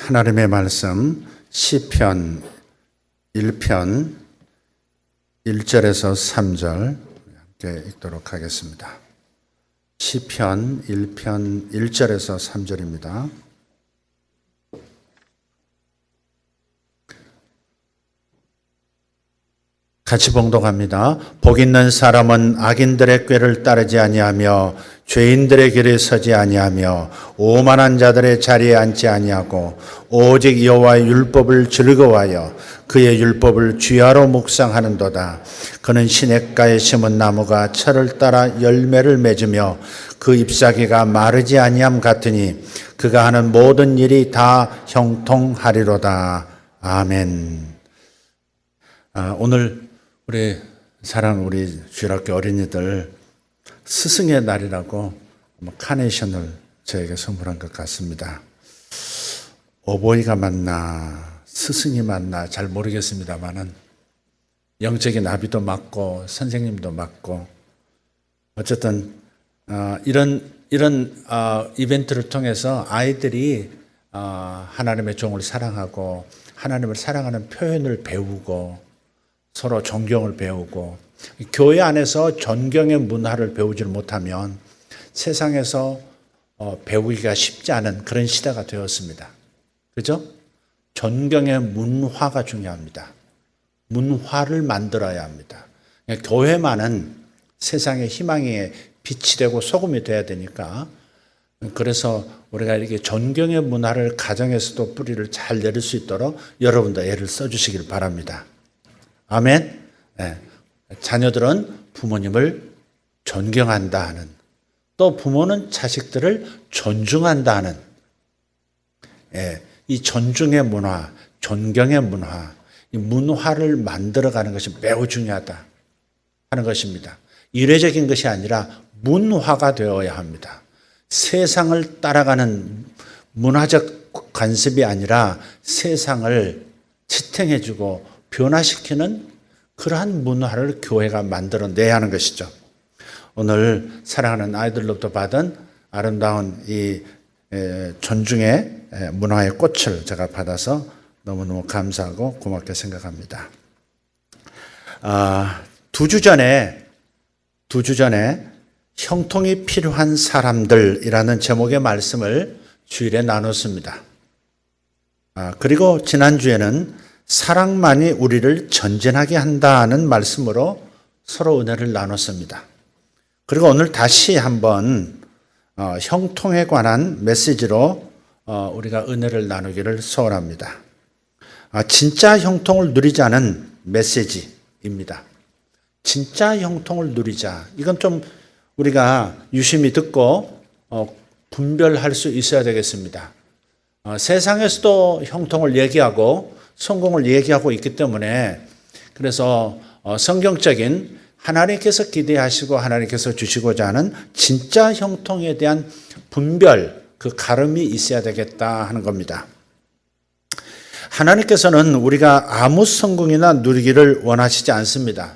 하나님의 말씀 시편 1편 1절에서 3절 함께 읽도록 하겠습니다. 시편 1편 1절에서 3절입니다. 같이 봉독합니다. 복 있는 사람은 악인들의 꾀를 따르지 아니하며 죄인들의 길에 서지 아니하며 오만한 자들의 자리에 앉지 아니하고 오직 여호와의 율법을 즐거워하여 그의 율법을 주야로 묵상하는도다. 그는 시냇가에 심은 나무가 철을 따라 열매를 맺으며 그 잎사귀가 마르지 아니함 같으니 그가 하는 모든 일이 다 형통하리로다. 아멘. 오늘 우리 사랑하는 우리 주일학교 어린이들 스승의 날이라고 카네이션을 저에게 선물한 것 같습니다. 어버이가 맞나 스승이 맞나 잘 모르겠습니다만은 영적인 아비도 맞고 선생님도 맞고 어쨌든 이런 이벤트를 통해서 아이들이 하나님의 종을 사랑하고 하나님을 사랑하는 표현을 배우고 서로 존경을 배우고 교회 안에서 존경의 문화를 배우지 못하면 세상에서 배우기가 쉽지 않은 그런 시대가 되었습니다. 그죠? 존경의 문화가 중요합니다. 문화를 만들어야 합니다. 교회만은 세상의 희망의 빛이 되고 소금이 돼야 되니까 그래서 우리가 이렇게 존경의 문화를 가정에서도 뿌리를 잘 내릴 수 있도록 여러분도 애를 써주시길 바랍니다. 아멘. 네. 자녀들은 부모님을 존경한다 하는, 또 부모는 자식들을 존중한다 하는, 이 존중의 문화, 존경의 문화, 이 문화를 만들어가는 것이 매우 중요하다 하는 것입니다. 이례적인 것이 아니라 문화가 되어야 합니다. 세상을 따라가는 문화적 관습이 아니라 세상을 지탱해주고 변화시키는 그러한 문화를 교회가 만들어내야 하는 것이죠. 오늘 사랑하는 아이들로부터 받은 아름다운 이 존중의 문화의 꽃을 제가 받아서 너무너무 감사하고 고맙게 생각합니다. 두 주 전에 형통이 필요한 사람들이라는 제목의 말씀을 주일에 나눴습니다. 그리고 지난주에는 사랑만이 우리를 전진하게 한다는 말씀으로 서로 은혜를 나눴습니다. 그리고 오늘 다시 한번 형통에 관한 메시지로 우리가 은혜를 나누기를 소원합니다. 진짜 형통을 누리자는 메시지입니다. 진짜 형통을 누리자. 이건 좀 우리가 유심히 듣고 분별할 수 있어야 되겠습니다. 세상에서도 형통을 얘기하고 성공을 얘기하고 있기 때문에 그래서 성경적인 하나님께서 기대하시고 하나님께서 주시고자 하는 진짜 형통에 대한 분별, 그 가름이 있어야 되겠다 하는 겁니다. 하나님께서는 우리가 아무 성공이나 누리기를 원하시지 않습니다.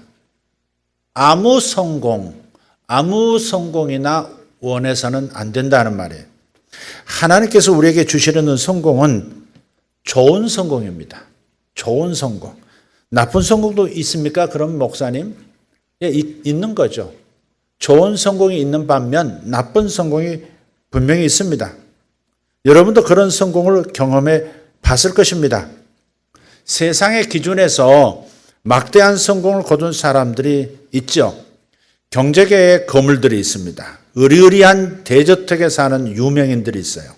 아무 성공이나 원해서는 안 된다는 말이에요. 하나님께서 우리에게 주시려는 성공은 좋은 성공입니다. 좋은 성공. 나쁜 성공도 있습니까? 그럼 목사님? 예, 있는 거죠. 좋은 성공이 있는 반면 나쁜 성공이 분명히 있습니다. 여러분도 그런 성공을 경험해 봤을 것입니다. 세상의 기준에서 막대한 성공을 거둔 사람들이 있죠. 경제계에 거물들이 있습니다. 의리의리한 대저택에 사는 유명인들이 있어요.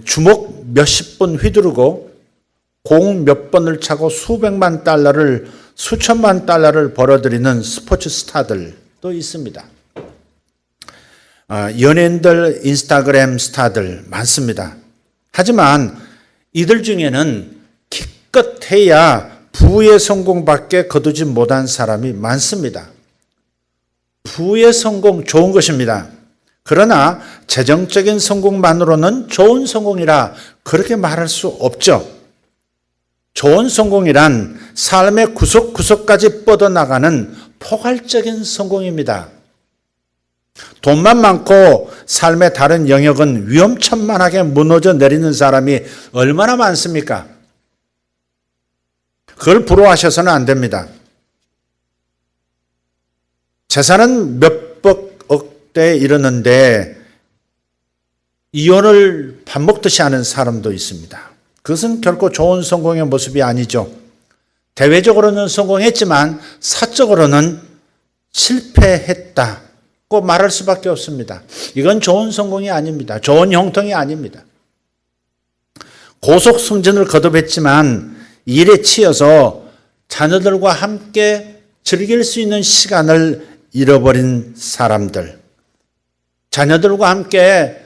주먹 몇십 번 휘두르고 공 몇 번을 차고 수천만 달러를 벌어들이는 스포츠 스타들도 있습니다. 연예인들, 인스타그램 스타들 많습니다. 하지만 이들 중에는 기껏해야 부의 성공밖에 거두지 못한 사람이 많습니다. 부의 성공 좋은 것입니다. 그러나 재정적인 성공만으로는 좋은 성공이라 그렇게 말할 수 없죠. 좋은 성공이란 삶의 구석구석까지 뻗어나가는 포괄적인 성공입니다. 돈만 많고 삶의 다른 영역은 위험천만하게 무너져 내리는 사람이 얼마나 많습니까? 그걸 부러워하셔서는 안 됩니다. 재산은 몇백억 대에 이르는데 이혼을 밥 먹듯이 하는 사람도 있습니다. 그것은 결코 좋은 성공의 모습이 아니죠. 대외적으로는 성공했지만 사적으로는 실패했다고 말할 수밖에 없습니다. 이건 좋은 성공이 아닙니다. 좋은 형통이 아닙니다. 고속 승진을 거듭했지만 일에 치여서 자녀들과 함께 즐길 수 있는 시간을 잃어버린 사람들, 자녀들과 함께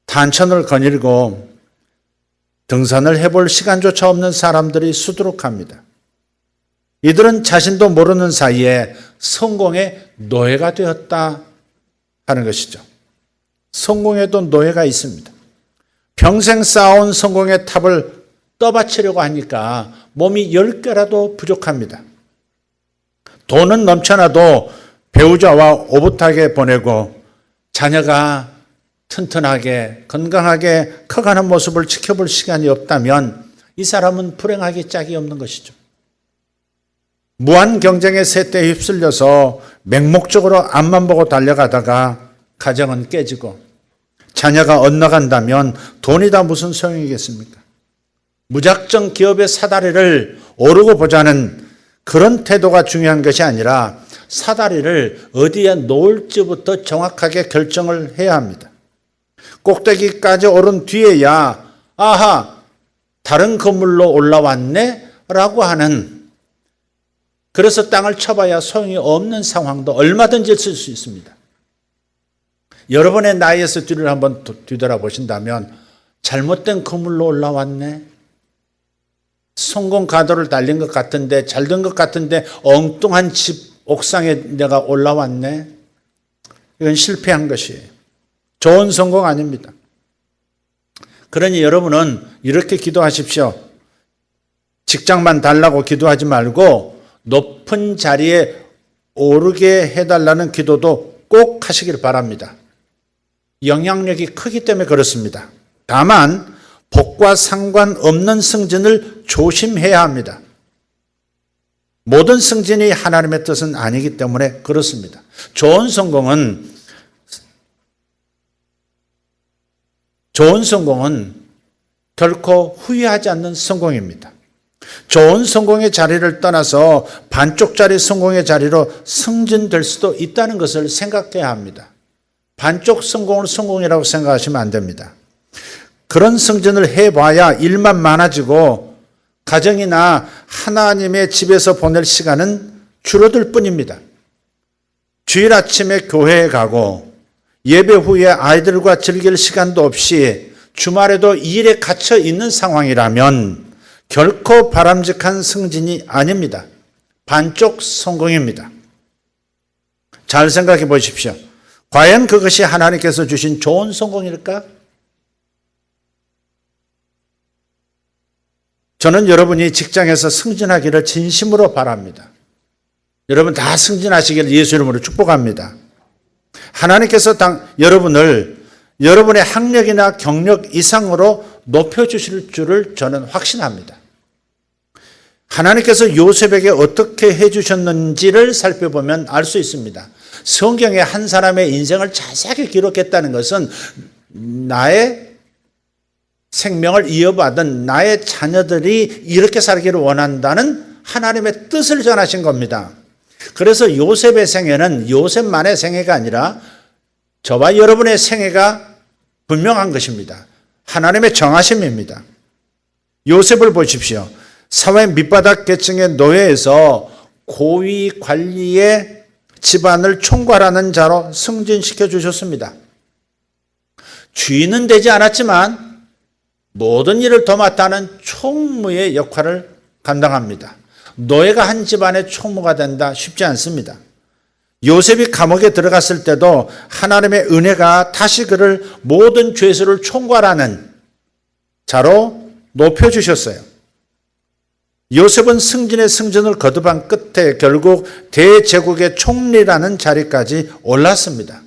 단천을 거닐고 등산을 해볼 시간조차 없는 사람들이 수두룩합니다. 이들은 자신도 모르는 사이에 성공의 노예가 되었다 하는 것이죠. 성공에도 노예가 있습니다. 평생 쌓아온 성공의 탑을 떠받치려고 하니까 몸이 10개라도 부족합니다. 돈은 넘쳐나도 배우자와 오붓하게 보내고 자녀가 튼튼하게 건강하게 커가는 모습을 지켜볼 시간이 없다면 이 사람은 불행하기 짝이 없는 것이죠. 무한 경쟁의 세대에 휩쓸려서 맹목적으로 앞만 보고 달려가다가 가정은 깨지고 자녀가 엇나간다면 돈이 다 무슨 소용이겠습니까? 무작정 기업의 사다리를 오르고 보자는 그런 태도가 중요한 것이 아니라 사다리를 어디에 놓을지부터 정확하게 결정을 해야 합니다. 꼭대기까지 오른 뒤에야 아하 다른 건물로 올라왔네 라고 하는, 그래서 땅을 쳐봐야 소용이 없는 상황도 얼마든지 있을 수 있습니다. 여러분의 나이에서 뒤를 한번 뒤돌아보신다면 잘못된 건물로 올라왔네, 성공 가도를 달린 것 같은데 잘된 것 같은데 엉뚱한 집 옥상에 내가 올라왔네, 이건 실패한 것이에요. 좋은 성공 아닙니다. 그러니 여러분은 이렇게 기도하십시오. 직장만 달라고 기도하지 말고 높은 자리에 오르게 해달라는 기도도 꼭 하시길 바랍니다. 영향력이 크기 때문에 그렇습니다. 다만 복과 상관없는 승진을 조심해야 합니다. 모든 승진이 하나님의 뜻은 아니기 때문에 그렇습니다. 좋은 성공은 결코 후회하지 않는 성공입니다. 좋은 성공의 자리를 떠나서 반쪽짜리 성공의 자리로 승진될 수도 있다는 것을 생각해야 합니다. 반쪽 성공을 성공이라고 생각하시면 안 됩니다. 그런 승진을 해봐야 일만 많아지고 가정이나 하나님의 집에서 보낼 시간은 줄어들 뿐입니다. 주일 아침에 교회에 가고 예배 후에 아이들과 즐길 시간도 없이 주말에도 일에 갇혀 있는 상황이라면 결코 바람직한 승진이 아닙니다. 반쪽 성공입니다. 잘 생각해 보십시오. 과연 그것이 하나님께서 주신 좋은 성공일까? 저는 여러분이 직장에서 승진하기를 진심으로 바랍니다. 여러분 다 승진하시기를 예수 이름으로 축복합니다. 하나님께서 여러분을 여러분의 학력이나 경력 이상으로 높여주실 줄을 저는 확신합니다. 하나님께서 요셉에게 어떻게 해주셨는지를 살펴보면 알 수 있습니다. 성경에 한 사람의 인생을 자세하게 기록했다는 것은 나의 생명을 이어받은 나의 자녀들이 이렇게 살기를 원한다는 하나님의 뜻을 전하신 겁니다. 그래서 요셉의 생애는 요셉만의 생애가 아니라 저와 여러분의 생애가 분명한 것입니다. 하나님의 정하심입니다. 요셉을 보십시오. 사회 밑바닥 계층의 노예에서 고위 관리의 집안을 총괄하는 자로 승진시켜 주셨습니다. 주인은 되지 않았지만 모든 일을 도맡아 하는 총무의 역할을 감당합니다. 노예가 한 집안의 총무가 된다 쉽지 않습니다. 요셉이 감옥에 들어갔을 때도 하나님의 은혜가 다시 그를 모든 죄수를 총괄하는 자로 높여주셨어요. 요셉은 승진의 승진을 거듭한 끝에 결국 대제국의 총리라는 자리까지 올랐습니다.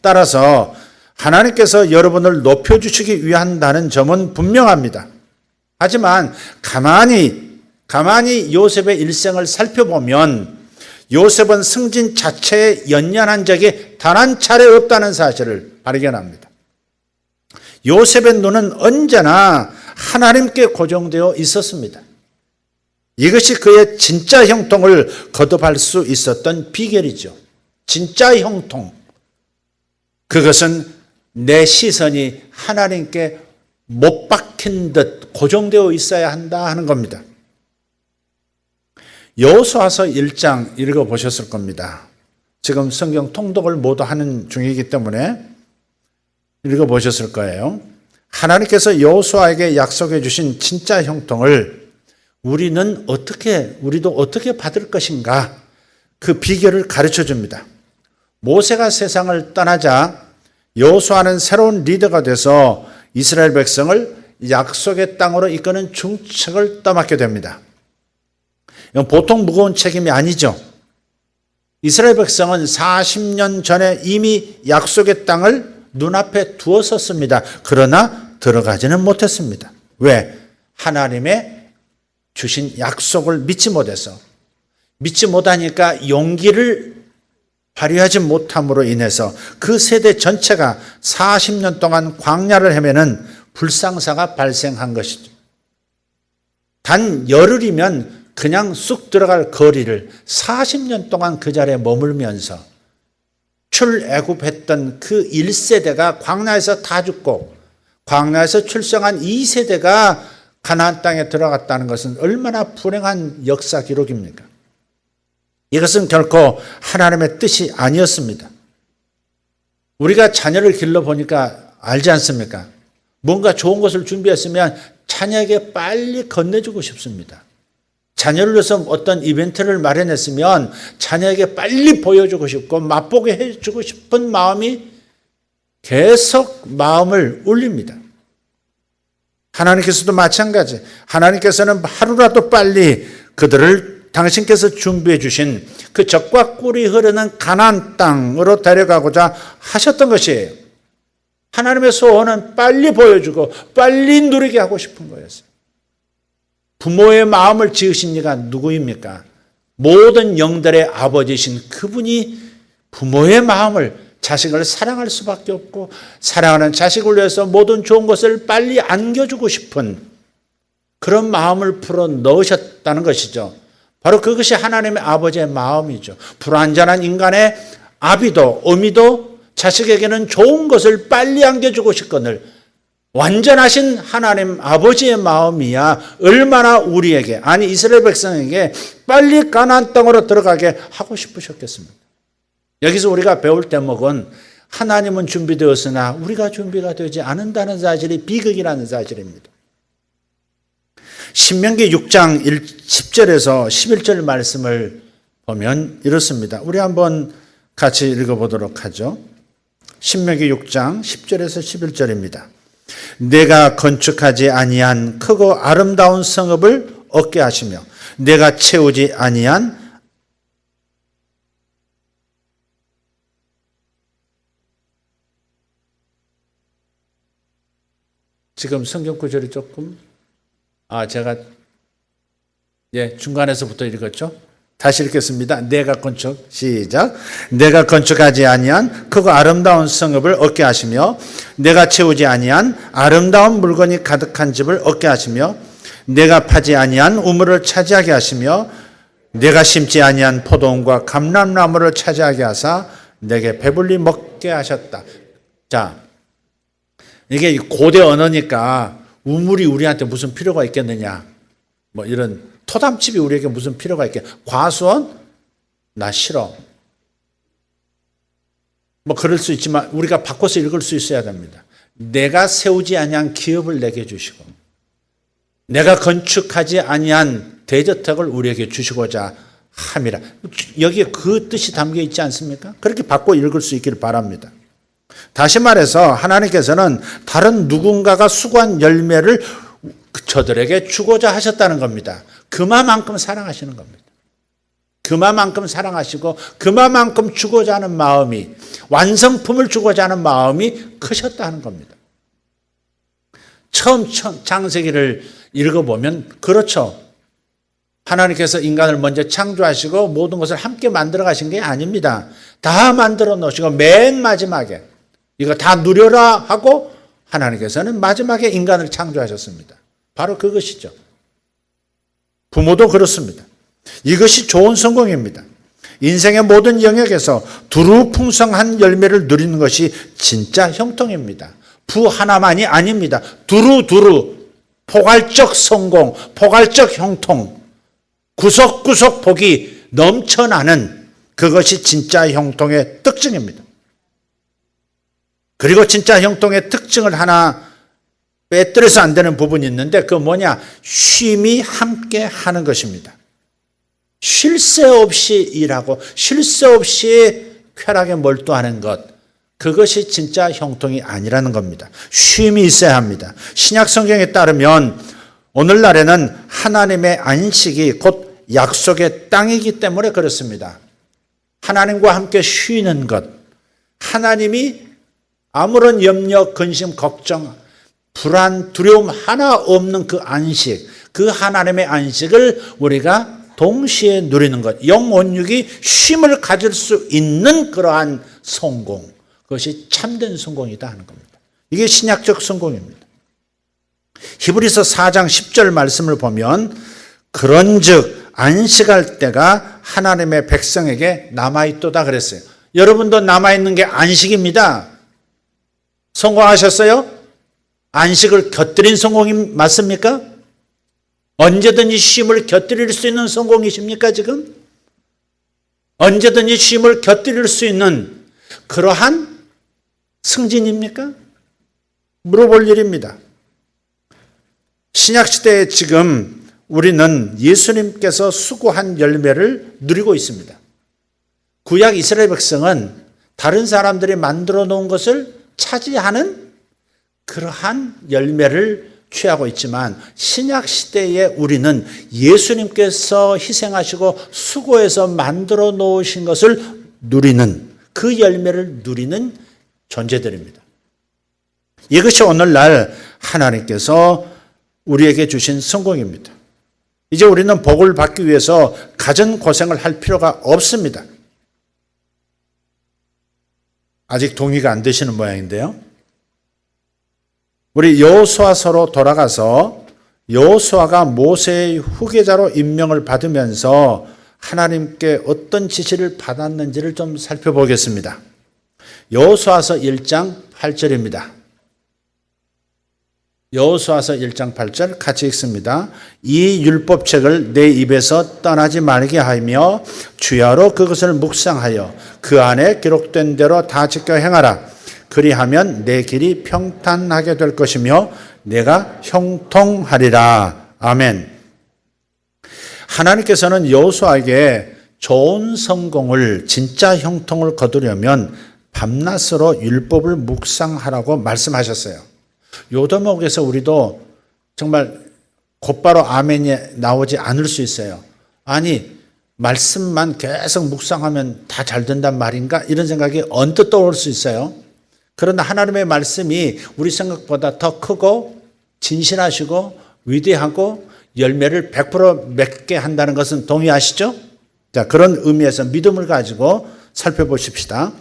따라서 하나님께서 여러분을 높여주시기 위한다는 점은 분명합니다. 하지만 가만히 요셉의 일생을 살펴보면 요셉은 승진 자체에 연연한 적이 단 한 차례 없다는 사실을 발견합니다. 요셉의 눈은 언제나 하나님께 고정되어 있었습니다. 이것이 그의 진짜 형통을 거듭할 수 있었던 비결이죠. 진짜 형통. 그것은 내 시선이 하나님께 못 박힌 듯 고정되어 있어야 한다 하는 겁니다. 여호수아서 1장 읽어보셨을 겁니다. 지금 성경 통독을 모두 하는 중이기 때문에 읽어보셨을 거예요. 하나님께서 여호수아에게 약속해 주신 진짜 형통을 우리도 어떻게 받을 것인가, 그 비결을 가르쳐 줍니다. 모세가 세상을 떠나자 여호수아는 새로운 리더가 돼서 이스라엘 백성을 약속의 땅으로 이끄는 중책을 떠맡게 됩니다. 이건 보통 무거운 책임이 아니죠. 이스라엘 백성은 40년 전에 이미 약속의 땅을 눈앞에 두었었습니다. 그러나 들어가지는 못했습니다. 왜? 하나님의 주신 약속을 믿지 못해서, 믿지 못하니까 용기를 발휘하지 못함으로 인해서 그 세대 전체가 40년 동안 광야를 헤매는 불상사가 발생한 것이죠. 단 열흘이면 그냥 쑥 들어갈 거리를 40년 동안 그 자리에 머물면서 출애굽했던 그 1세대가 광야에서 다 죽고 광야에서 출생한 2세대가 가나안 땅에 들어갔다는 것은 얼마나 불행한 역사 기록입니까? 이것은 결코 하나님의 뜻이 아니었습니다. 우리가 자녀를 길러보니까 알지 않습니까? 뭔가 좋은 것을 준비했으면 자녀에게 빨리 건네주고 싶습니다. 자녀를 위해서 어떤 이벤트를 마련했으면 자녀에게 빨리 보여주고 싶고 맛보게 해주고 싶은 마음이 계속 마음을 울립니다. 하나님께서도 마찬가지. 하나님께서는 하루라도 빨리 그들을 당신께서 준비해 주신 그 젖과 꿀이 흐르는 가나안 땅으로 데려가고자 하셨던 것이에요. 하나님의 소원은 빨리 보여주고 빨리 누리게 하고 싶은 거였어요. 부모의 마음을 지으신 이가 누구입니까? 모든 영들의 아버지신 그분이 부모의 마음을, 자식을 사랑할 수밖에 없고 사랑하는 자식을 위해서 모든 좋은 것을 빨리 안겨주고 싶은 그런 마음을 풀어 넣으셨다는 것이죠. 바로 그것이 하나님의 아버지의 마음이죠. 불완전한 인간의 아비도 어미도 자식에게는 좋은 것을 빨리 안겨주고 싶거늘 완전하신 하나님 아버지의 마음이야 얼마나 우리에게, 아니 이스라엘 백성에게 빨리 가나안 땅으로 들어가게 하고 싶으셨겠습니까? 여기서 우리가 배울 대목은 하나님은 준비되었으나 우리가 준비가 되지 않는다는 사실이 비극이라는 사실입니다. 신명기 6장 10절에서 11절 말씀을 보면 이렇습니다. 우리 한번 같이 읽어보도록 하죠. 신명기 6장 10절에서 11절입니다. 내가 건축하지 아니한 크고 아름다운 성읍을 얻게 하시며 내가 채우지 아니한 지금 성경 구절이 조금 제가 중간에서부터 읽었죠. 다시 읽겠습니다. 내가 시작. 내가 건축하지 아니한 크고 아름다운 성읍을 얻게 하시며 내가 채우지 아니한 아름다운 물건이 가득한 집을 얻게 하시며 내가 파지 아니한 우물을 차지하게 하시며 내가 심지 아니한 포도원과 감람나무를 차지하게 하사 내게 배불리 먹게 하셨다. 자, 이게 고대 언어니까 우물이 우리한테 무슨 필요가 있겠느냐, 뭐 이런 토담집이 우리에게 무슨 필요가 있겠, 과수원? 나 싫어. 뭐 그럴 수 있지만 우리가 바꿔서 읽을 수 있어야 됩니다. 내가 세우지 아니한 기업을 내게 주시고 내가 건축하지 아니한 대저택을 우리에게 주시고자 함이라. 여기에 그 뜻이 담겨 있지 않습니까? 그렇게 바꿔 읽을 수 있기를 바랍니다. 다시 말해서 하나님께서는 다른 누군가가 수고한 열매를 저들에게 주고자 하셨다는 겁니다. 그만큼 사랑하시는 겁니다. 그만큼 사랑하시고 그만큼 주고자 하는 마음이, 완성품을 주고자 하는 마음이 크셨다는 겁니다. 처음 창세기를 읽어보면 그렇죠. 하나님께서 인간을 먼저 창조하시고 모든 것을 함께 만들어 가신 게 아닙니다. 다 만들어 놓으시고 맨 마지막에 이거 다 누려라 하고 하나님께서는 마지막에 인간을 창조하셨습니다. 바로 그것이죠. 부모도 그렇습니다. 이것이 좋은 성공입니다. 인생의 모든 영역에서 두루 풍성한 열매를 누리는 것이 진짜 형통입니다. 부 하나만이 아닙니다. 두루두루 포괄적 성공, 포괄적 형통, 구석구석 복이 넘쳐나는 그것이 진짜 형통의 특징입니다. 그리고 진짜 형통의 특징을 하나 빼뜨려서 안 되는 부분이 있는데 그 뭐냐? 쉼이 함께 하는 것입니다. 쉴 새 없이 일하고 쉴 새 없이 쾌락에 몰두하는 것, 그것이 진짜 형통이 아니라는 겁니다. 쉼이 있어야 합니다. 신약 성경에 따르면 오늘날에는 하나님의 안식이 곧 약속의 땅이기 때문에 그렇습니다. 하나님과 함께 쉬는 것, 하나님이 아무런 염려, 근심, 걱정, 불안, 두려움 하나 없는 그 안식, 그 하나님의 안식을 우리가 동시에 누리는 것, 영혼육이 쉼을 가질 수 있는 그러한 성공, 그것이 참된 성공이다 하는 겁니다. 이게 신약적 성공입니다. 히브리서 4장 10절 말씀을 보면 그런즉 안식할 때가 하나님의 백성에게 남아있도다 그랬어요. 여러분도 남아있는 게 안식입니다. 성공하셨어요? 안식을 곁들인 성공이 맞습니까? 언제든지 쉼을 곁들일 수 있는 성공이십니까 지금? 언제든지 쉼을 곁들일 수 있는 그러한 승진입니까? 물어볼 일입니다. 신약시대에 지금 우리는 예수님께서 수고한 열매를 누리고 있습니다. 구약 이스라엘 백성은 다른 사람들이 만들어 놓은 것을 차지하는 그러한 열매를 취하고 있지만 신약시대에 우리는 예수님께서 희생하시고 수고해서 만들어 놓으신 것을 누리는, 그 열매를 누리는 존재들입니다. 이것이 오늘날 하나님께서 우리에게 주신 성공입니다. 이제 우리는 복을 받기 위해서 갖은 고생을 할 필요가 없습니다. 아직 동의가 안 되시는 모양인데요. 우리 여호수아서로 돌아가서 여호수아가 모세의 후계자로 임명을 받으면서 하나님께 어떤 지시를 받았는지를 좀 살펴보겠습니다. 여호수아서 1장 8절입니다. 여호수아서 1장 8절 같이 읽습니다. 이 율법책을 내 입에서 떠나지 말게 하며 주야로 그것을 묵상하여 그 안에 기록된 대로 다 지켜 행하라. 그리하면 내 길이 평탄하게 될 것이며 내가 형통하리라. 아멘. 하나님께서는 여호수아에게 좋은 성공을, 진짜 형통을 거두려면 밤낮으로 율법을 묵상하라고 말씀하셨어요. 요 대목에서 우리도 정말 곧바로 아멘이 나오지 않을 수 있어요. 아니, 말씀만 계속 묵상하면 다 잘 된단 말인가? 이런 생각이 언뜻 떠올 수 있어요. 그러나 하나님의 말씀이 우리 생각보다 더 크고 진실하시고 위대하고 열매를 100% 맺게 한다는 것은 동의하시죠? 자, 그런 의미에서 믿음을 가지고 살펴보십시다.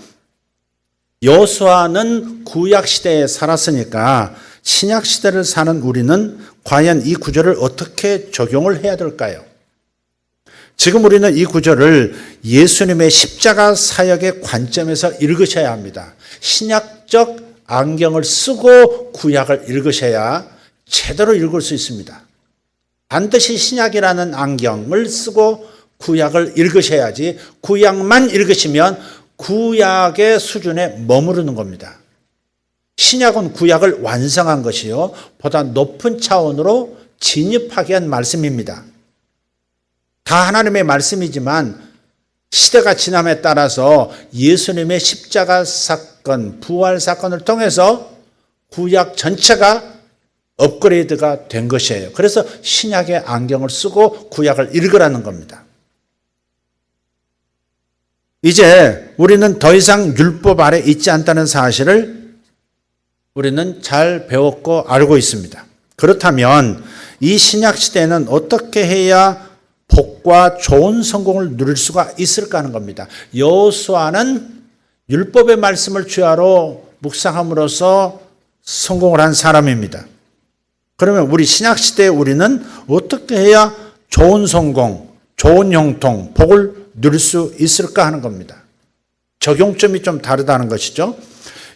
여호수아는 구약 시대에 살았으니까 신약 시대를 사는 우리는 과연 이 구절을 어떻게 적용을 해야 될까요? 지금 우리는 이 구절을 예수님의 십자가 사역의 관점에서 읽으셔야 합니다. 신약적 안경을 쓰고 구약을 읽으셔야 제대로 읽을 수 있습니다. 반드시 신약이라는 안경을 쓰고 구약을 읽으셔야지 구약만 읽으시면 구약의 수준에 머무르는 겁니다. 신약은 구약을 완성한 것이요, 보다 높은 차원으로 진입하게 한 말씀입니다. 다 하나님의 말씀이지만 시대가 지남에 따라서 예수님의 십자가 사건, 부활 사건을 통해서 구약 전체가 업그레이드가 된 것이에요. 그래서 신약의 안경을 쓰고 구약을 읽으라는 겁니다. 이제 우리는 더 이상 율법 아래 있지 않다는 사실을 우리는 잘 배웠고 알고 있습니다. 그렇다면 이 신약 시대에는 어떻게 해야 복과 좋은 성공을 누릴 수가 있을까 하는 겁니다. 여호수아는 율법의 말씀을 주야로 묵상함으로써 성공을 한 사람입니다. 그러면 우리 신약 시대에 우리는 어떻게 해야 좋은 성공, 좋은 형통, 복을 누릴 수 있을까 하는 겁니다. 적용점이 좀 다르다는 것이죠.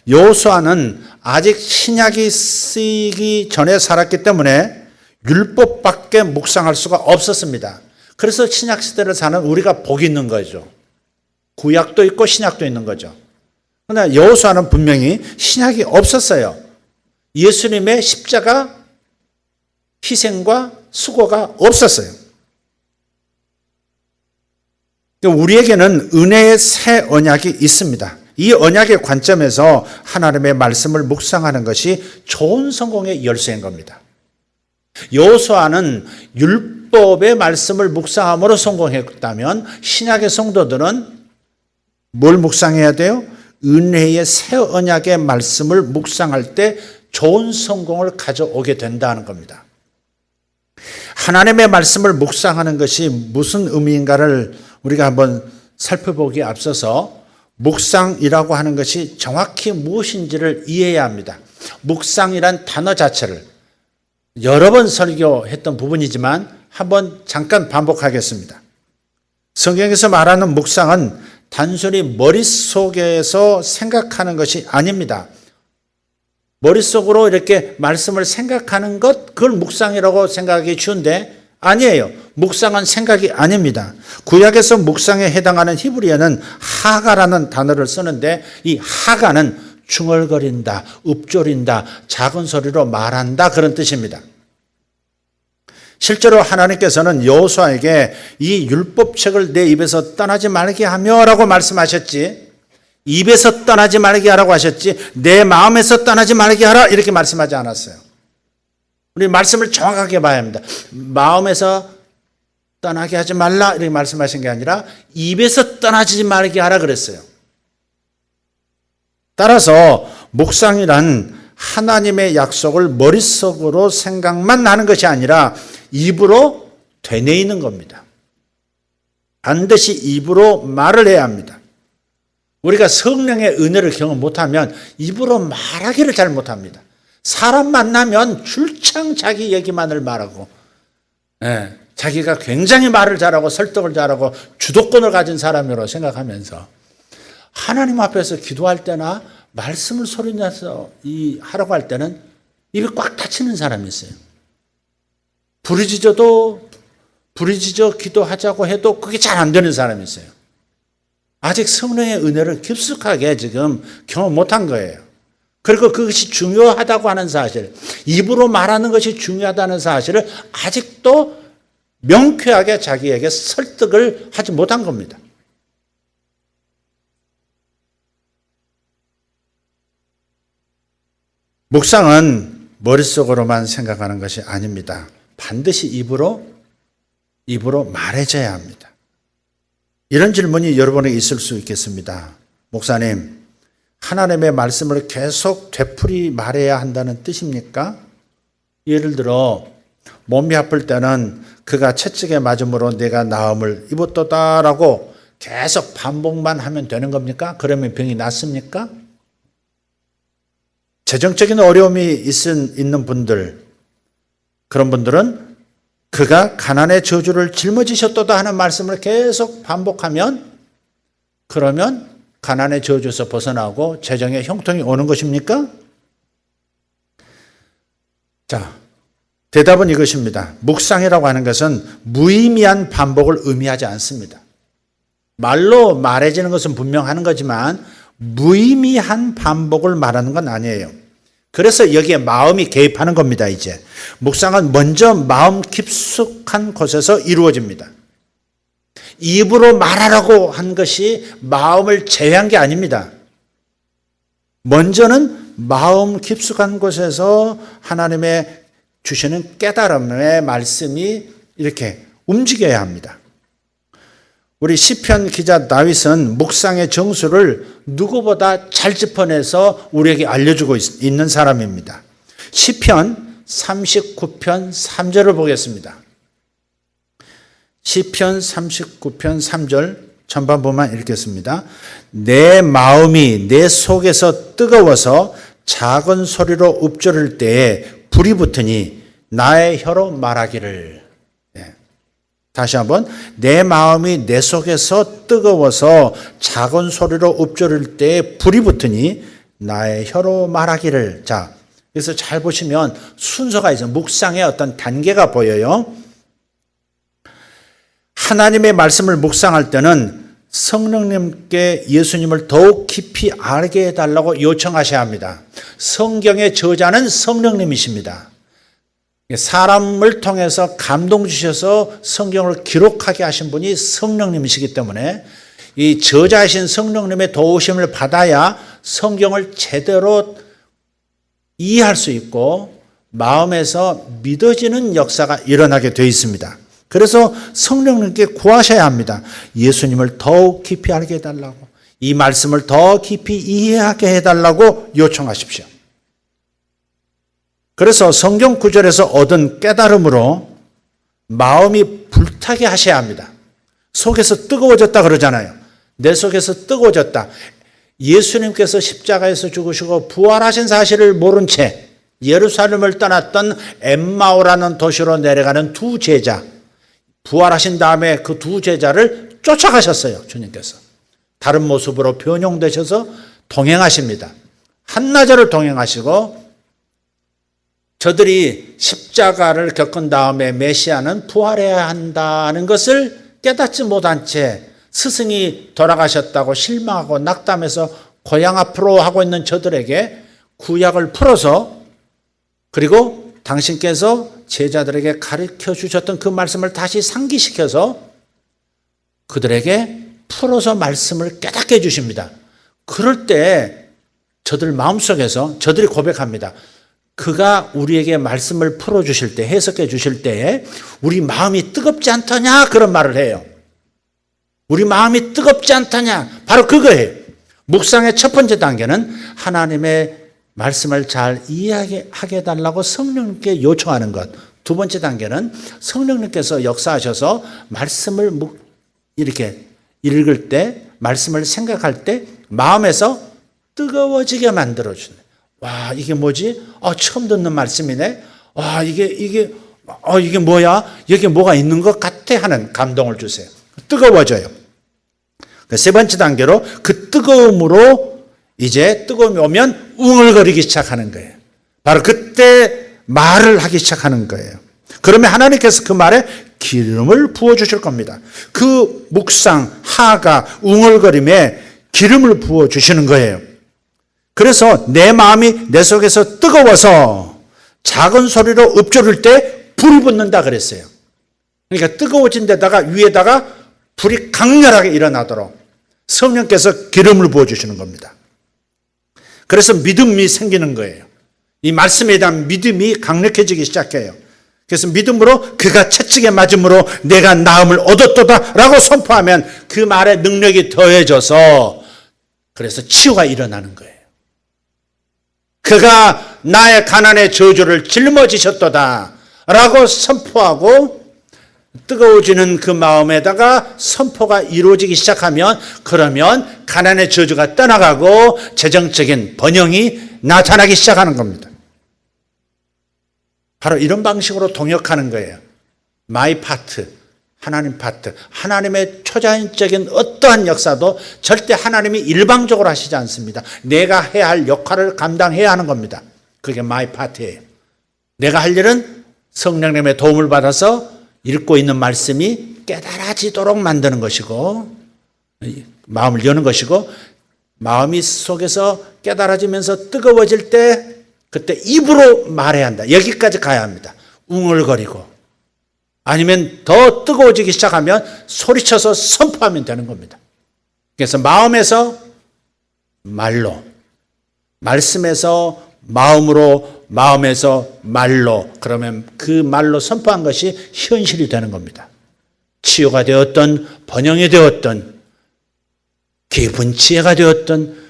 여호수아는 아직 신약이 쓰이기 전에 살았기 때문에 율법밖에 묵상할 수가 없었습니다. 그래서 신약 시대를 사는 우리가 복이 있는 거죠. 구약도 있고 신약도 있는 거죠. 그러나 여호수아는 분명히 신약이 없었어요. 예수님의 십자가 희생과 수고가 없었어요. 우리에게는 은혜의 새 언약이 있습니다. 이 언약의 관점에서 하나님의 말씀을 묵상하는 것이 좋은 성공의 열쇠인 겁니다. 여호수아는 율법의 말씀을 묵상함으로 성공했다면 신약의 성도들은 뭘 묵상해야 돼요? 은혜의 새 언약의 말씀을 묵상할 때 좋은 성공을 가져오게 된다는 겁니다. 하나님의 말씀을 묵상하는 것이 무슨 의미인가를 우리가 한번 살펴보기에 앞서서 묵상이라고 하는 것이 정확히 무엇인지를 이해해야 합니다. 묵상이란 단어 자체를 여러 번 설교했던 부분이지만 한번 잠깐 반복하겠습니다. 성경에서 말하는 묵상은 단순히 머릿속에서 생각하는 것이 아닙니다. 머릿속으로 이렇게 말씀을 생각하는 것, 그걸 묵상이라고 생각하기 쉬운데 아니에요. 묵상은 생각이 아닙니다. 구약에서 묵상에 해당하는 히브리어는 하가라는 단어를 쓰는데 이 하가는 중얼거린다, 읊조린다, 작은 소리로 말한다 그런 뜻입니다. 실제로 하나님께서는 여호수아에게 이 율법책을 내 입에서 떠나지 말게 하며 라고 말씀하셨지, 입에서 떠나지 말게 하라고 하셨지 내 마음에서 떠나지 말게 하라 이렇게 말씀하지 않았어요. 우리 말씀을 정확하게 봐야 합니다. 마음에서 떠나게 하지 말라 이렇게 말씀하신 게 아니라 입에서 떠나지 말게 하라 그랬어요. 따라서 묵상이란 하나님의 약속을 머릿속으로 생각만 하는 것이 아니라 입으로 되뇌이는 겁니다. 반드시 입으로 말을 해야 합니다. 우리가 성령의 은혜를 경험 못하면 입으로 말하기를 잘 못합니다. 사람 만나면 줄창 자기 얘기만을 말하고 자기가 굉장히 말을 잘하고 설득을 잘하고 주도권을 가진 사람이라고 생각하면서 하나님 앞에서 기도할 때나 말씀을 소리내서 하라고 할 때는 입이 꽉 닫히는 사람이 있어요. 부르짖어 기도하자고 해도 그게 잘 안 되는 사람이 있어요. 아직 성령의 은혜를 깊숙하게 지금 경험 못한 거예요. 그리고 그것이 중요하다고 하는 사실, 입으로 말하는 것이 중요하다는 사실을 아직도 명쾌하게 자기에게 설득을 하지 못한 겁니다. 묵상은 머릿속으로만 생각하는 것이 아닙니다. 반드시 입으로 말해줘야 합니다. 이런 질문이 여러분에게 있을 수 있겠습니다. 목사님, 하나님의 말씀을 계속 되풀이 말해야 한다는 뜻입니까? 예를 들어 몸이 아플 때는 그가 채찍에 맞음으로 내가 나음을 입었도다라고 계속 반복만 하면 되는 겁니까? 그러면 병이 낫습니까? 재정적인 어려움이 있는 분들, 그런 분들은 그가 가난의 저주를 짊어지셨도다 하는 말씀을 계속 반복하면 그러면 가난의 저주에서 벗어나고 재정의 형통이 오는 것입니까? 자, 대답은 이것입니다. 묵상이라고 하는 것은 무의미한 반복을 의미하지 않습니다. 말로 말해지는 것은 분명하는 거지만 무의미한 반복을 말하는 건 아니에요. 그래서 여기에 마음이 개입하는 겁니다. 이제 묵상은 먼저 마음 깊숙한 곳에서 이루어집니다. 입으로 말하라고 한 것이 마음을 제외한 게 아닙니다. 먼저는 마음 깊숙한 곳에서 하나님의 주시는 깨달음의 말씀이 이렇게 움직여야 합니다. 우리 시편 기자 다윗은 묵상의 정수를 누구보다 잘 짚어내서 우리에게 알려주고 있는 사람입니다. 시편 39편 3절을 보겠습니다. 시편 39편 3절 전반부만 읽겠습니다. 내 마음이 내 속에서 뜨거워서 작은 소리로 읊조릴 때에 불이 붙으니 나의 혀로 말하기를. 다시 한번, 내 마음이 내 속에서 뜨거워서 작은 소리로 읊조릴 때에 불이 붙으니 나의 혀로 말하기를. 자, 그래서 잘 보시면 순서가 있어요. 묵상의 어떤 단계가 보여요. 하나님의 말씀을 묵상할 때는 성령님께 예수님을 더욱 깊이 알게 해달라고 요청하셔야 합니다. 성경의 저자는 성령님이십니다. 사람을 통해서 감동 주셔서 성경을 기록하게 하신 분이 성령님이시기 때문에 이 저자이신 성령님의 도우심을 받아야 성경을 제대로 이해할 수 있고 마음에서 믿어지는 역사가 일어나게 되어 있습니다. 그래서 성령님께 구하셔야 합니다. 예수님을 더욱 깊이 알게 해달라고, 이 말씀을 더 깊이 이해하게 해달라고 요청하십시오. 그래서 성경 구절에서 얻은 깨달음으로 마음이 불타게 하셔야 합니다. 속에서 뜨거워졌다 그러잖아요. 내 속에서 뜨거워졌다. 예수님께서 십자가에서 죽으시고 부활하신 사실을 모른 채 예루살렘을 떠났던 엠마오라는 도시로 내려가는 두 제자, 부활하신 다음에 그 두 제자를 쫓아가셨어요. 주님께서 다른 모습으로 변형되셔서 동행하십니다. 한나절을 동행하시고 저들이 십자가를 겪은 다음에 메시아는 부활해야 한다는 것을 깨닫지 못한 채 스승이 돌아가셨다고 실망하고 낙담해서 고향 앞으로 하고 있는 저들에게 구약을 풀어서, 그리고 당신께서 제자들에게 가르쳐 주셨던 그 말씀을 다시 상기시켜서 그들에게 풀어서 말씀을 깨닫게 해주십니다. 그럴 때 저들 마음속에서 저들이 고백합니다. 그가 우리에게 말씀을 풀어주실 때, 해석해 주실 때에 우리 마음이 뜨겁지 않더냐 그런 말을 해요. 우리 마음이 뜨겁지 않더냐, 바로 그거예요. 묵상의 첫 번째 단계는 하나님의 말씀을 잘 이해하게 해달라고 성령님께 요청하는 것. 두 번째 단계는 성령님께서 역사하셔서 말씀을 이렇게 읽을 때, 말씀을 생각할 때 마음에서 뜨거워지게 만들어주네. 와, 이게 뭐지? 처음 듣는 말씀이네. 와, 이게 뭐야? 여기 뭐가 있는 것 같아 하는 감동을 주세요. 뜨거워져요. 세 번째 단계로 그 뜨거움으로 이제 뜨거움이 오면 웅얼거리기 시작하는 거예요. 바로 그때 말을 하기 시작하는 거예요. 그러면 하나님께서 그 말에 기름을 부어주실 겁니다. 그 묵상, 하가, 웅얼거림에 기름을 부어주시는 거예요. 그래서 내 마음이 내 속에서 뜨거워서 작은 소리로 읊조릴 때 불이 붙는다 그랬어요. 그러니까 뜨거워진 데다가 위에다가 불이 강렬하게 일어나도록 성령께서 기름을 부어주시는 겁니다. 그래서 믿음이 생기는 거예요. 이 말씀에 대한 믿음이 강력해지기 시작해요. 그래서 믿음으로 그가 채찍에 맞음으로 내가 나음을 얻었도다 라고 선포하면 그 말의 능력이 더해져서 그래서 치유가 일어나는 거예요. 그가 나의 가난의 저주를 짊어지셨도다 라고 선포하고 뜨거워지는 그 마음에다가 선포가 이루어지기 시작하면, 그러면 가난의 저주가 떠나가고 재정적인 번영이 나타나기 시작하는 겁니다. 바로 이런 방식으로 동역하는 거예요. 마이 파트, 하나님 파트. 하나님의 초자연적인 어떠한 역사도 절대 하나님이 일방적으로 하시지 않습니다. 내가 해야 할 역할을 감당해야 하는 겁니다. 그게 마이 파트예요. 내가 할 일은 성령님의 도움을 받아서 읽고 있는 말씀이 깨달아지도록 만드는 것이고, 마음을 여는 것이고, 마음이 속에서 깨달아지면서 뜨거워질 때 그때 입으로 말해야 한다. 여기까지 가야 합니다. 웅얼거리고. 아니면 더 뜨거워지기 시작하면 소리쳐서 선포하면 되는 겁니다. 그래서 마음에서 말로, 말씀에서 마음으로, 마음에서 말로, 그러면 그 말로 선포한 것이 현실이 되는 겁니다. 치유가 되었던, 번영이 되었던, 깊은 지혜가 되었던,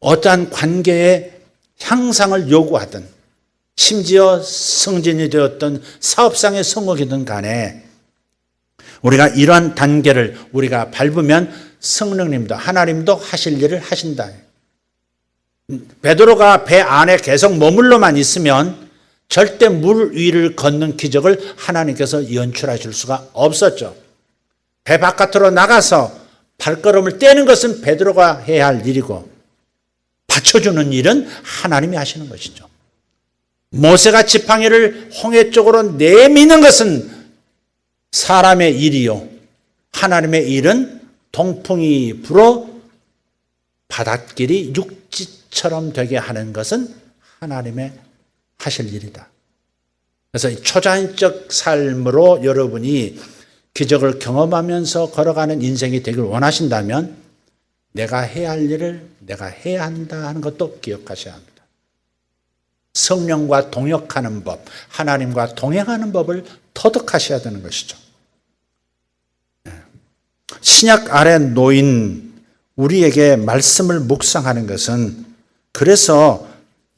어떠한 관계의 향상을 요구하든, 심지어 승진이 되었던, 사업상의 성공이든 간에 우리가 이러한 단계를 우리가 밟으면 성령님도, 하나님도 하실 일을 하신다. 베드로가 배 안에 계속 머물러만 있으면 절대 물 위를 걷는 기적을 하나님께서 연출하실 수가 없었죠. 배 바깥으로 나가서 발걸음을 떼는 것은 베드로가 해야 할 일이고, 받쳐주는 일은 하나님이 하시는 것이죠. 모세가 지팡이를 홍해 쪽으로 내미는 것은 사람의 일이요, 하나님의 일은 동풍이 불어 바닷길이 육지처럼 되게 하는 것은 하나님의 하실 일이다. 그래서 초자연적 삶으로 여러분이 기적을 경험하면서 걸어가는 인생이 되길 원하신다면 내가 해야 할 일을 내가 해야 한다 하는 것도 기억하셔야 합니다. 성령과 동역하는 법, 하나님과 동행하는 법을 터득하셔야 되는 것이죠. 신약 아래 놓인 우리에게 말씀을 묵상하는 것은 그래서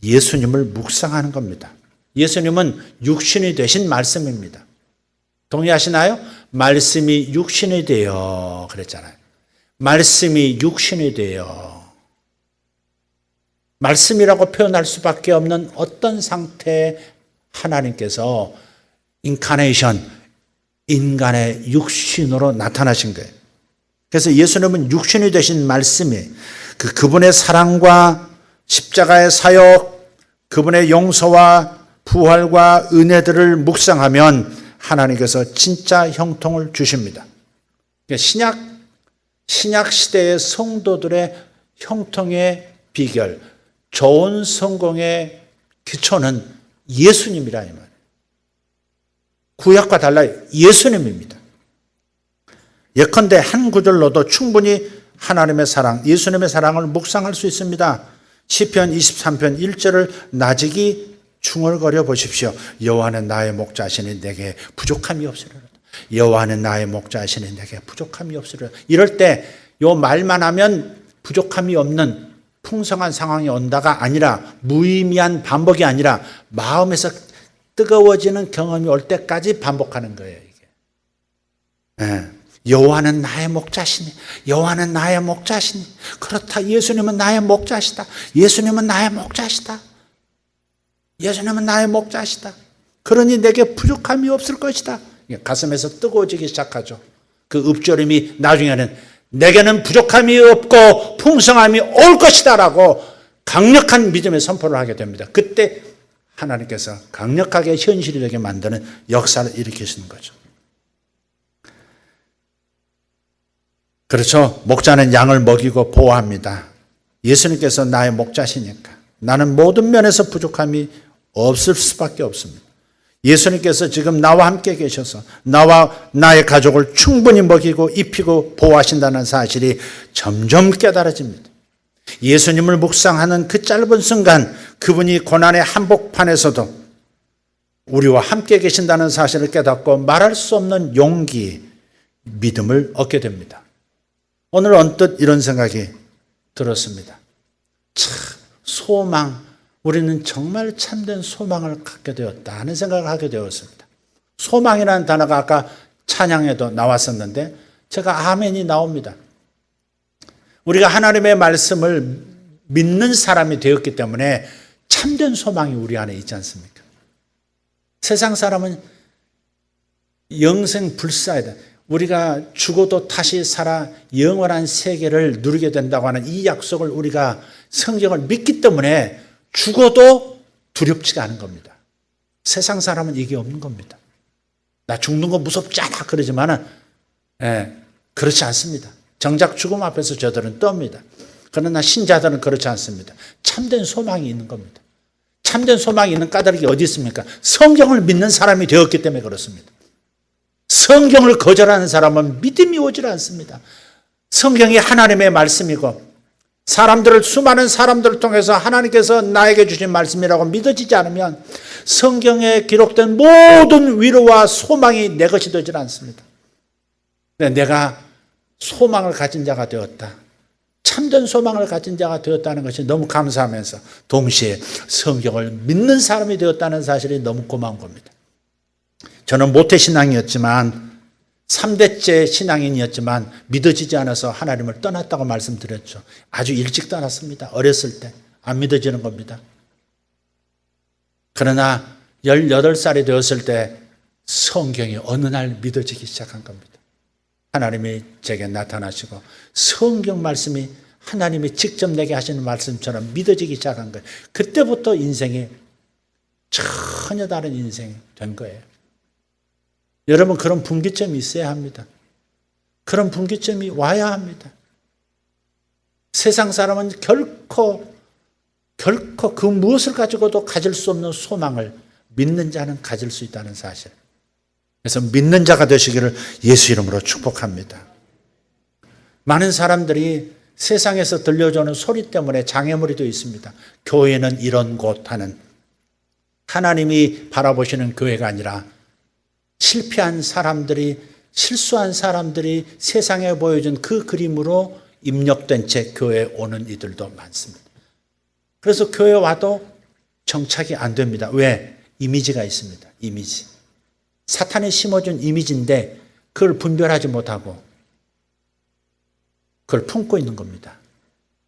예수님을 묵상하는 겁니다. 예수님은 육신이 되신 말씀입니다. 동의하시나요? 말씀이 육신이 되어 그랬잖아요. 말씀이 육신이 되어. 말씀이라고 표현할 수밖에 없는 어떤 상태에 하나님께서 인카네이션, 인간의 육신으로 나타나신 거예요. 그래서 예수님은 육신이 되신 말씀이 그분의 사랑과 십자가의 사역, 그분의 용서와 부활과 은혜들을 묵상하면 하나님께서 진짜 형통을 주십니다. 신약 시대의 성도들의 형통의 비결, 좋은 성공의 기초는 예수님이라 이 말이에요. 구약과 달라요. 예수님입니다. 예컨대 한 구절로도 충분히 하나님의 사랑, 예수님의 사랑을 묵상할 수 있습니다. 시편 23편 1절을 나직이 중얼거려 보십시오. 여호와는 나의 목자시니 내게 부족함이 없으리로다. 여호와는 나의 목자시니 내게 부족함이 없으리로다. 이럴 때 요 말만 하면 부족함이 없는 풍성한 상황이 온다가 아니라, 무의미한 반복이 아니라 마음에서 뜨거워지는 경험이 올 때까지 반복하는 거예요. 이게. 네. 여호와는 나의 목자시니, 여호와는 나의 목자시니, 그렇다. 예수님은 나의 목자시다. 예수님은 나의 목자시다. 예수님은 나의 목자시다. 그러니 내게 부족함이 없을 것이다. 가슴에서 뜨거워지기 시작하죠. 그 읊조림이 나중에는 내게는 부족함이 없고 풍성함이 올 것이다 라고 강력한 믿음의 선포를 하게 됩니다. 그때 하나님께서 강력하게 현실이 되게 만드는 역사를 일으키시는 거죠. 그렇죠. 목자는 양을 먹이고 보호합니다. 예수님께서 나의 목자시니까 나는 모든 면에서 부족함이 없을 수밖에 없습니다. 예수님께서 지금 나와 함께 계셔서 나와 나의 가족을 충분히 먹이고 입히고 보호하신다는 사실이 점점 깨달아집니다. 예수님을 묵상하는 그 짧은 순간 그분이 고난의 한복판에서도 우리와 함께 계신다는 사실을 깨닫고 말할 수 없는 용기, 믿음을 얻게 됩니다. 오늘 언뜻 이런 생각이 들었습니다. 참, 소망. 우리는 정말 참된 소망을 갖게 되었다 하는 생각을 하게 되었습니다. 소망이라는 단어가 아까 찬양에도 나왔었는데 제가 아멘이 나옵니다. 우리가 하나님의 말씀을 믿는 사람이 되었기 때문에 참된 소망이 우리 안에 있지 않습니까? 세상 사람은 영생 불사이다. 우리가 죽어도 다시 살아 영원한 세계를 누리게 된다고 하는 이 약속을 우리가 성경을 믿기 때문에 죽어도 두렵지가 않은 겁니다. 세상 사람은 이게 없는 겁니다. 나 죽는 거 무섭지 않아 그러지만은 그렇지 않습니다. 정작 죽음 앞에서 저들은 떱니다. 그러나 신자들은 그렇지 않습니다. 참된 소망이 있는 겁니다. 참된 소망이 있는 까닭이 어디 있습니까? 성경을 믿는 사람이 되었기 때문에 그렇습니다. 성경을 거절하는 사람은 믿음이 오질 않습니다. 성경이 하나님의 말씀이고 수많은 사람들을 통해서 하나님께서 나에게 주신 말씀이라고 믿어지지 않으면 성경에 기록된 모든 위로와 소망이 내 것이 되질 않습니다. 내가 소망을 가진 자가 되었다. 참된 소망을 가진 자가 되었다는 것이 너무 감사하면서 동시에 성경을 믿는 사람이 되었다는 사실이 너무 고마운 겁니다. 저는 모태신앙이었지만 3대째 신앙인이었지만 믿어지지 않아서 하나님을 떠났다고 말씀드렸죠. 아주 일찍 떠났습니다. 어렸을 때. 안 믿어지는 겁니다. 그러나 18살이 되었을 때 성경이 어느 날 믿어지기 시작한 겁니다. 하나님이 제게 나타나시고 성경 말씀이 하나님이 직접 내게 하시는 말씀처럼 믿어지기 시작한 거예요. 그때부터 인생이 전혀 다른 인생이 된 거예요. 여러분, 그런 분기점이 있어야 합니다. 그런 분기점이 와야 합니다. 세상 사람은 결코 그 무엇을 가지고도 가질 수 없는 소망을 믿는 자는 가질 수 있다는 사실. 그래서 믿는 자가 되시기를 예수 이름으로 축복합니다. 많은 사람들이 세상에서 들려주는 소리 때문에 장애물이 되어 있습니다. 교회는 이런 곳 하는, 하나님이 바라보시는 교회가 아니라 실패한 사람들이, 실수한 사람들이 세상에 보여준 그 그림으로 입력된 채 교회에 오는 이들도 많습니다. 그래서 교회 와도 정착이 안 됩니다. 왜? 이미지가 있습니다. 이미지. 사탄이 심어준 이미지인데 그걸 분별하지 못하고 그걸 품고 있는 겁니다.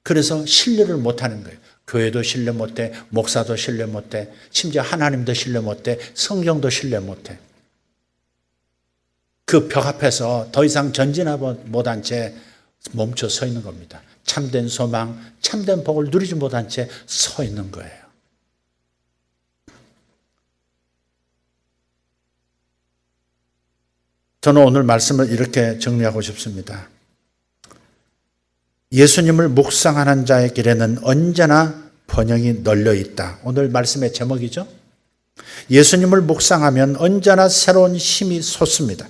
그래서 신뢰를 못하는 거예요. 교회도 신뢰 못해, 목사도 신뢰 못해, 심지어 하나님도 신뢰 못해, 성경도 신뢰 못해. 그 벽 앞에서 더 이상 전진하지 못한 채 멈춰 서 있는 겁니다. 참된 소망, 참된 복을 누리지 못한 채 서 있는 거예요. 저는 오늘 말씀을 이렇게 정리하고 싶습니다. 예수님을 묵상하는 자의 길에는 언제나 번영이 널려 있다. 오늘 말씀의 제목이죠. 예수님을 묵상하면 언제나 새로운 힘이 솟습니다.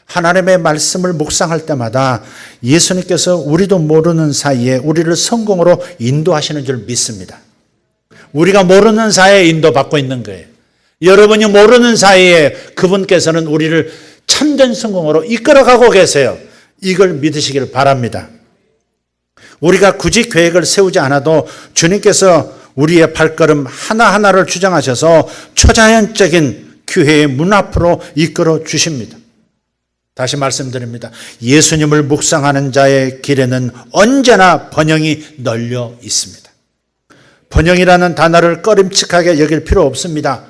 하나님의 말씀을 묵상할 때마다 예수님께서 우리도 모르는 사이에 우리를 성공으로 인도하시는 줄 믿습니다. 우리가 모르는 사이에 인도받고 있는 거예요. 여러분이 모르는 사이에 그분께서는 우리를 참된 성공으로 이끌어가고 계세요. 이걸 믿으시길 바랍니다. 우리가 굳이 계획을 세우지 않아도 주님께서 우리의 발걸음 하나하나를 주장하셔서 초자연적인 기회의 문 앞으로 이끌어 주십니다. 다시 말씀드립니다. 예수님을 묵상하는 자의 길에는 언제나 번영이 널려 있습니다. 번영이라는 단어를 꺼림칙하게 여길 필요 없습니다.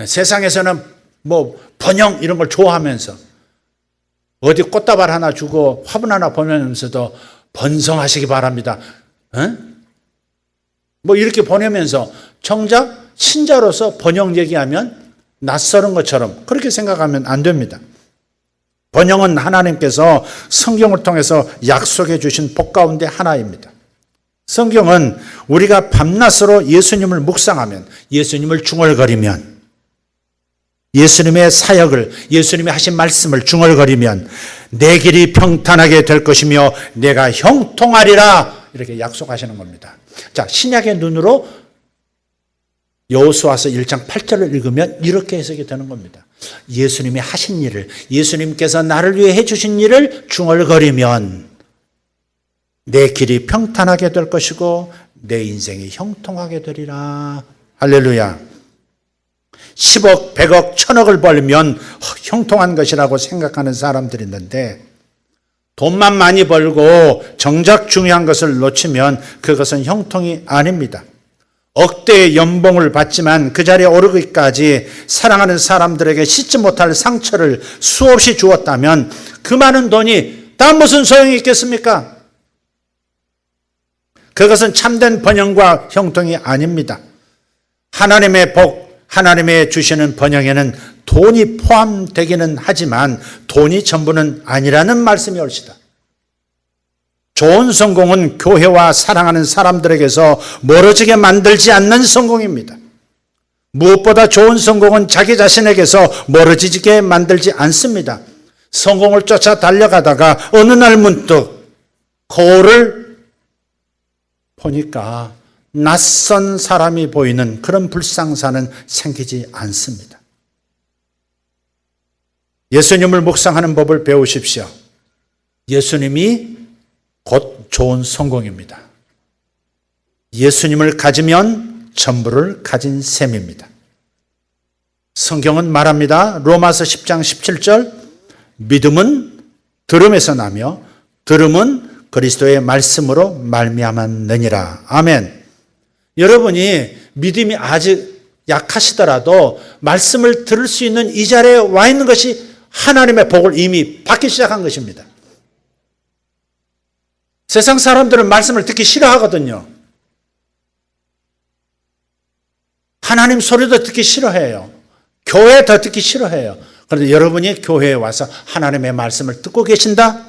세상에서는 번영 이런 걸 좋아하면서 어디 꽃다발 하나 주고 화분 하나 보내면서도 번성하시기 바랍니다. 이렇게 보내면서 정작 신자로서 번영 얘기하면 낯설은 것처럼 그렇게 생각하면 안 됩니다. 번영은 하나님께서 성경을 통해서 약속해 주신 복 가운데 하나입니다. 성경은 우리가 밤낮으로 예수님을 묵상하면, 예수님을 중얼거리면, 예수님의 사역을, 예수님이 하신 말씀을 중얼거리면 내 길이 평탄하게 될 것이며 내가 형통하리라, 이렇게 약속하시는 겁니다. 자, 신약의 눈으로 여호수아서 1장 8절을 읽으면 이렇게 해석이 되는 겁니다. 예수님이 하신 일을, 예수님께서 나를 위해 해주신 일을 중얼거리면 내 길이 평탄하게 될 것이고 내 인생이 형통하게 되리라. 할렐루야. 10억, 100억, 1000억을 벌면 형통한 것이라고 생각하는 사람들이 있는데, 돈만 많이 벌고 정작 중요한 것을 놓치면 그것은 형통이 아닙니다. 억대의 연봉을 받지만 그 자리에 오르기까지 사랑하는 사람들에게 씻지 못할 상처를 수없이 주었다면 그 많은 돈이 다 무슨 소용이 있겠습니까? 그것은 참된 번영과 형통이 아닙니다. 하나님의 복, 하나님의 주시는 번영에는 돈이 포함되기는 하지만 돈이 전부는 아니라는 말씀이 옳시다. 좋은 성공은 교회와 사랑하는 사람들에게서 멀어지게 만들지 않는 성공입니다. 무엇보다 좋은 성공은 자기 자신에게서 멀어지게 만들지 않습니다. 성공을 쫓아 달려가다가 어느 날 문득 거울을 보니까 낯선 사람이 보이는 그런 불상사는 생기지 않습니다. 예수님을 묵상하는 법을 배우십시오. 예수님이 곧 좋은 성공입니다. 예수님을 가지면 전부를 가진 셈입니다. 성경은 말합니다. 로마서 10장 17절 믿음은 들음에서 나며 들음은 그리스도의 말씀으로 말미암았느니라. 아멘. 여러분이 믿음이 아직 약하시더라도 말씀을 들을 수 있는 이 자리에 와 있는 것이 하나님의 복을 이미 받기 시작한 것입니다. 세상 사람들은 말씀을 듣기 싫어하거든요. 하나님 소리도 듣기 싫어해요. 교회 더 듣기 싫어해요. 그런데 여러분이 교회에 와서 하나님의 말씀을 듣고 계신다?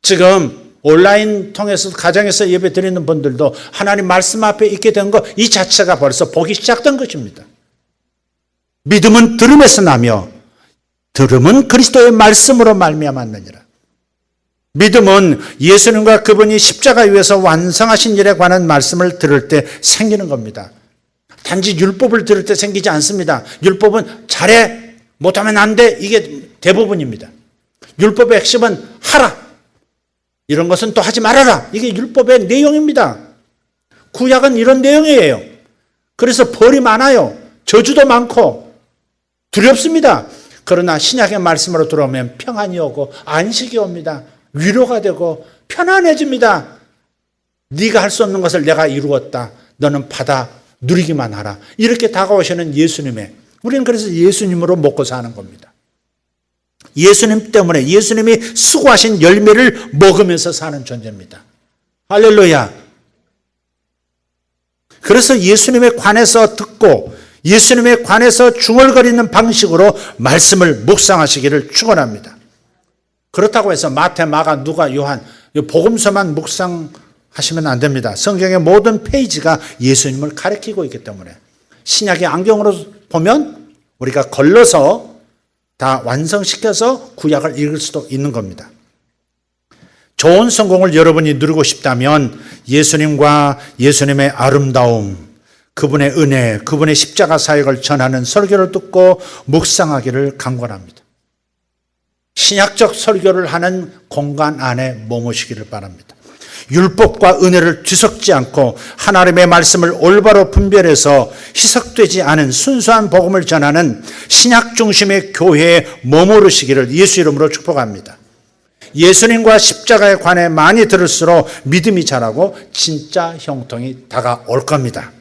지금 온라인 통해서 가정에서 예배 드리는 분들도 하나님 말씀 앞에 있게 된 것 이 자체가 벌써 복이 시작된 것입니다. 믿음은 들음에서 나며 들음은 그리스도의 말씀으로 말미암았느니라. 믿음은 예수님과 그분이 십자가 위에서 완성하신 일에 관한 말씀을 들을 때 생기는 겁니다. 단지 율법을 들을 때 생기지 않습니다. 율법은 잘해, 못하면 안 돼. 이게 대부분입니다. 율법의 핵심은 하라. 이런 것은 또 하지 말아라. 이게 율법의 내용입니다. 구약은 이런 내용이에요. 그래서 벌이 많아요. 저주도 많고 두렵습니다. 그러나 신약의 말씀으로 들어오면 평안이 오고 안식이 옵니다. 위로가 되고 편안해집니다. 네가 할 수 없는 것을 내가 이루었다. 너는 받아 누리기만 하라. 이렇게 다가오시는 예수님의, 우리는 그래서 예수님으로 먹고 사는 겁니다. 예수님 때문에 예수님이 수고하신 열매를 먹으면서 사는 존재입니다. 할렐루야. 그래서 예수님에 관해서 듣고 예수님에 관해서 중얼거리는 방식으로 말씀을 묵상하시기를 축원합니다. 그렇다고 해서 마태, 마가, 누가, 요한 복음서만 묵상하시면 안 됩니다. 성경의 모든 페이지가 예수님을 가리키고 있기 때문에 신약의 안경으로 보면 우리가 걸러서 다 완성시켜서 구약을 읽을 수도 있는 겁니다. 좋은 성공을 여러분이 누리고 싶다면 예수님과 예수님의 아름다움, 그분의 은혜, 그분의 십자가 사역을 전하는 설교를 듣고 묵상하기를 강권합니다. 신약적 설교를 하는 공간 안에 머무시기를 바랍니다. 율법과 은혜를 뒤섞지 않고 하나님의 말씀을 올바로 분별해서 희석되지 않은 순수한 복음을 전하는 신약 중심의 교회에 머무르시기를 예수 이름으로 축복합니다. 예수님과 십자가에 관해 많이 들을수록 믿음이 자라고 진짜 형통이 다가올 겁니다.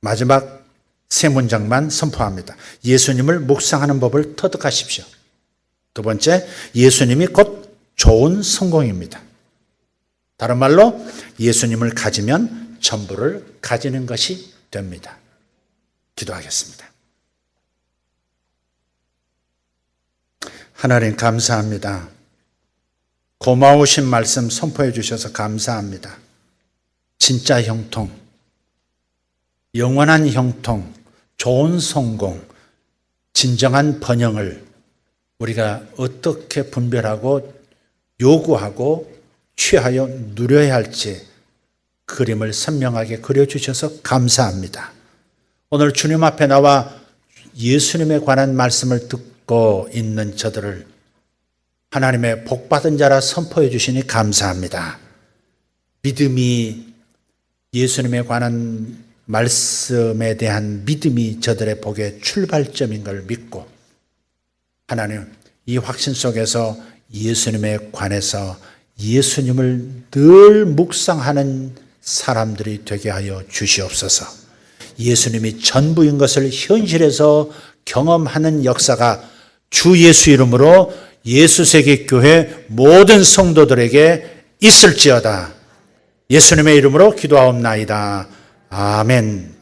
마지막 세 문장만 선포합니다. 예수님을 묵상하는 법을 터득하십시오. 두 번째, 예수님이 곧 좋은 성공입니다. 다른 말로 예수님을 가지면 전부를 가지는 것이 됩니다. 기도하겠습니다. 하나님 감사합니다. 고마우신 말씀 선포해 주셔서 감사합니다. 진짜 형통, 영원한 형통, 좋은 성공, 진정한 번영을 우리가 어떻게 분별하고 요구하고 취하여 누려야 할지 그림을 선명하게 그려주셔서 감사합니다. 오늘 주님 앞에 나와 예수님에 관한 말씀을 듣고 있는 저들을 하나님의 복받은 자라 선포해 주시니 감사합니다. 믿음이 예수님에 관한 말씀에 대한 믿음이 저들의 복의 출발점인 걸 믿고 하나님 이 확신 속에서 예수님에 관해서 예수님을 늘 묵상하는 사람들이 되게 하여 주시옵소서. 예수님이 전부인 것을 현실에서 경험하는 역사가 주 예수 이름으로 예수세계교회 모든 성도들에게 있을지어다. 예수님의 이름으로 기도하옵나이다. 아멘.